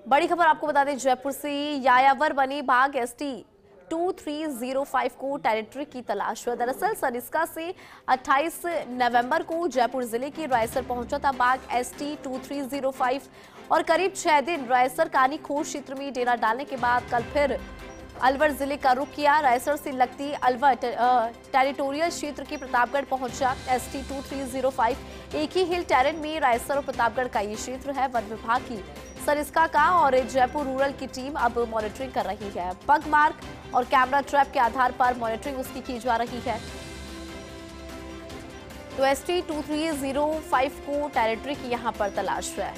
बड़ी खबर आपको बता दें, जयपुर से यायावर बनी बाघ एसटी 2305 को टेरिटरी की तलाश है। दरअसल सरिस्का से 28 नवंबर को जयपुर जिले के रायसर पहुंचा था बाघ एसटी 2305 और करीब 6 दिन रायसर कानी खोर क्षेत्र में डेरा डालने के बाद कल फिर अलवर जिले का रुख किया। रायसर से लगती अलवर टेरिटोरियल क्षेत्र के प्रतापगढ़ पहुंचा एसटी 2305। एक ही हिल टेरेन में रायसर और प्रतापगढ़ का ये क्षेत्र है। वन विभाग की सरिस्का का और जयपुर रूरल की टीम अब मॉनिटरिंग कर रही है। पग मार्क और कैमरा ट्रैप के आधार पर मॉनिटरिंग उसकी की जा रही है। तो एसटी 2305 को टेरिटरी की यहां पर तलाश है।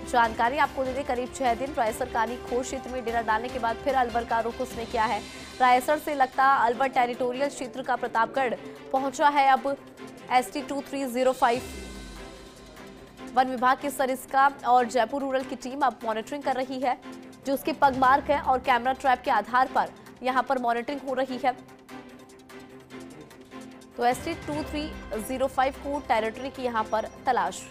जानकारी आपको दे दें, करीब 6 दिन रायसर कानी खोर क्षेत्र में डेरा डालने के बाद फिर अलवर का रुख उसने किया है। रायसर से लगता अलवर टेरिटोरियल क्षेत्र का प्रतापगढ़ पहुंचा है अब एसटी 2305। वन विभाग की सरिस्का और जयपुर रूरल की टीम अब मॉनिटरिंग कर रही है। जो उसके पग मार्क है और कैमरा ट्रैप के आधार पर यहां पर मॉनिटरिंग हो रही है। तो एसटी 2305 को टेरिटरी की यहां पर तलाश।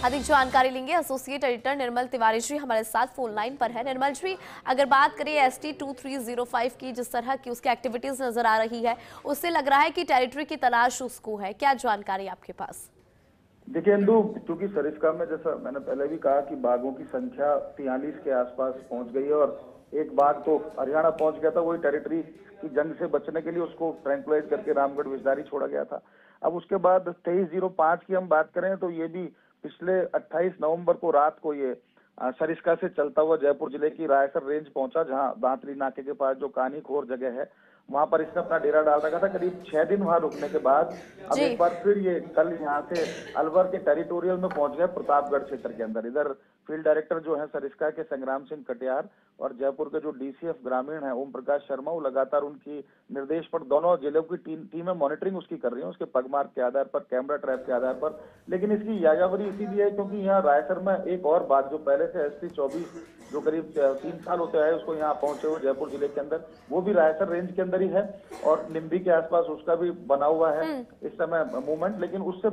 अधिक जानकारी लेंगे, एसोसिएट एडिटर निर्मल तिवारी जी हमारे साथ फोन लाइन पर है। निर्मल जी, अगर बात करें एसटी 2305 की, जिस तरह की उसकी एक्टिविटीज नजर आ रही है, उससे लग रहा है कि टेरिटरी की तलाश उसको है, क्या जानकारी आपके पास? देखिए इंदु, क्योंकि सरिस्का में जैसा मैंने पहले भी कहा कि बाघों की संख्या 43 के आसपास पहुंच गई है और एक बाघ तो हरियाणा पहुंच गया था। वही टेरिटरी की जंग से बचने के लिए उसको ट्रैंकुलाइज करके रामगढ़ विषधारी छोड़ा गया था। अब उसके बाद 2305 की हम बात करें तो ये भी पिछले 28 नवंबर को रात को ये सरिस्का से चलता हुआ जयपुर जिले की रायसर रेंज पहुंचा, जहां दांतरी नाके के पास जो कानी खोर जगह है वहां पर इसने अपना डेरा डाल रखा था। करीब 6 दिन वहां रुकने के बाद अब एक बार फिर ये कल यहाँ से अलवर के टेरिटोरियल में पहुंच गए प्रतापगढ़ क्षेत्र के अंदर। इधर फील्ड डायरेक्टर जो है सरिस्का के संग्राम सिंह कटियार और जयपुर के जो डीसीएफ ग्रामीण है ओम प्रकाश शर्मा, वो लगातार उनकी निर्देश पर दोनों जिलों की टीमें मॉनिटरिंग उसकी कर रही है, उसके पगमार्क के आधार पर, कैमरा ट्रैप के आधार पर। लेकिन इसकी यायावरी इसीलिए है क्योंकि यहाँ रायसर में एक और बाघ जो पहले से एसटी 24 जो करीब 3 साल होते आए उसको यहाँ पहुंचे हुए जयपुर जिले के अंदर, वो भी रायसर रेंज के अंदर ही है और निम्बी के आसपास उसका भी बना हुआ है इस समय मूवमेंट। लेकिन उससे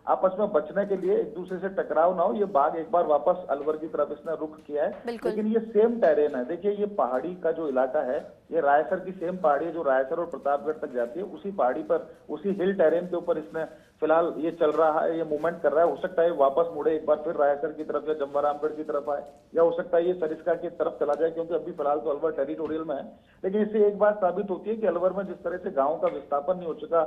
आपस में बचने के लिए, एक दूसरे से टकराव ना हो, ये बाघ एक बार वापस अलवर की तरफ इसने रुख किया है। लेकिन ये सेम टेरेन है। देखिए ये पहाड़ी का जो इलाका है, ये रायसर की सेम पहाड़ी है जो रायसर और प्रतापगढ़ तक जाती है। उसी पहाड़ी पर, उसी हिल टेरेन के ऊपर इसने फिलहाल ये चल रहा है, ये मूवमेंट कर रहा है। हो सकता है वापस मुड़े एक बार फिर रायसर की तरफ या जमवारामगढ़ की तरफ आए, या हो सकता है ये सरिस्का की तरफ चला जाए, क्योंकि अभी फिलहाल तो अलवर टेरिटोरियल में है। लेकिन इससे एक बात साबित होती है कि अलवर में जिस तरह से गांव का विस्थापन नहीं हो चुका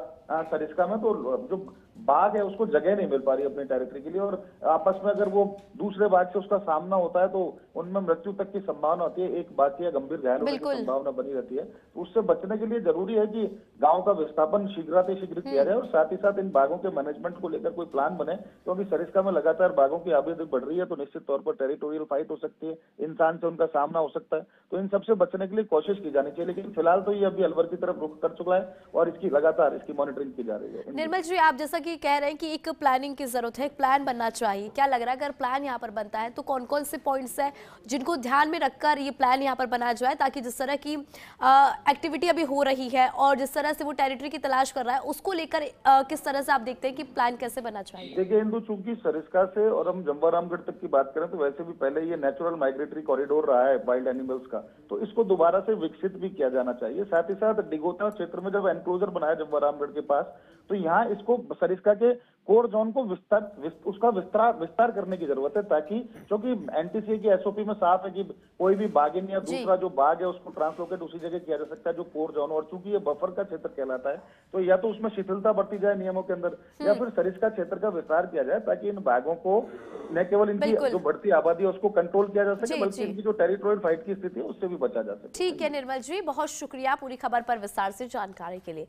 सरिस्का में, तो जो बाघ है उसको जगह नहीं मिल पा रही अपनी टेरिटरी के लिए, और आपस में अगर वो दूसरे बाघ से उसका सामना होता है तो उनमें मृत्यु तक की संभावना होती है, एक बाघ की गंभीर घायल होने की संभावना बनी रहती है। तो उससे बचने के लिए जरूरी है कि गांव का विस्थापन शीघ्र किया जाए और साथ ही साथ इन बाघों के मैनेजमेंट को लेकर कोई प्लान बने, क्योंकि सरिस्का में लगातार बाघों की आबादी बढ़ रही है तो निश्चित तौर पर टेरिटोरियल फाइट हो सकती है, इंसान से उनका सामना हो सकता है। तो इन सबसे बचने के लिए कोशिश की जानी चाहिए। लेकिन फिलहाल तो ये अभी अलवर की तरफ रुख कर चुका है और इसकी लगातार इसकी मॉनिटरिंग की जा रही है। निर्मल जी, आप जैसा कि कह रहे हैं कि एक प्लानिंग की जरूरत है, एक प्लान बनना चाहिए, क्या लग रहा है अगर प्लान यहाँ पर बनता है तो कौन कौन से पॉइंट्स हैं जिनको ध्यान में रखकर ये प्लान यहाँ पर बनाया जाए, ताकि जिस तरह की एक्टिविटी अभी हो रही है और जिस तरह से वो टेरिटरी की तलाश कर रहा है उसको लेकर किस तरह से आप देखते हैं कि प्लान कैसे बनना चाहिए? देखिए इंदु, चूंकि सरिस्का से और हम जमवारामगढ़ तक की बात करें तो वैसे भी पहले ये नेचुरल माइग्रेटरी कॉरिडोर रहा है वाइल्ड एनिमल्स का, तो इसको दोबारा से विकसित भी किया जाना चाहिए। साथ ही साथ डिगोता क्षेत्र में जब एनक्लोजर बनाया जमवारामगढ़ के पास, तो यहाँ इसको सरिस्का के कोर जोन को विस्तार करने की जरूरत है, ताकि, क्योंकि एनटीसीए की एसओपी में साफ है कि कोई भी बाघिन या दूसरा जो बाघ है उसको ट्रांसलोकेट उसी जगह किया जा सकता है जो कोर जोन, और चूंकि ये बफर का क्षेत्र कहलाता है तो या तो उसमें शिथिलता बरती जाए नियमों के अंदर, या फिर सरिस्का क्षेत्र का विस्तार किया जाए, ताकि इन बाघों को न केवल इनकी जो बढ़ती आबादी है उसको कंट्रोल किया जा सके, बल्कि इनकी जो टेरिटोरियल फाइट की स्थिति है उससे भी बचा जा सके। ठीक है निर्मल जी, बहुत शुक्रिया पूरी खबर पर विस्तार से जानकारी के लिए।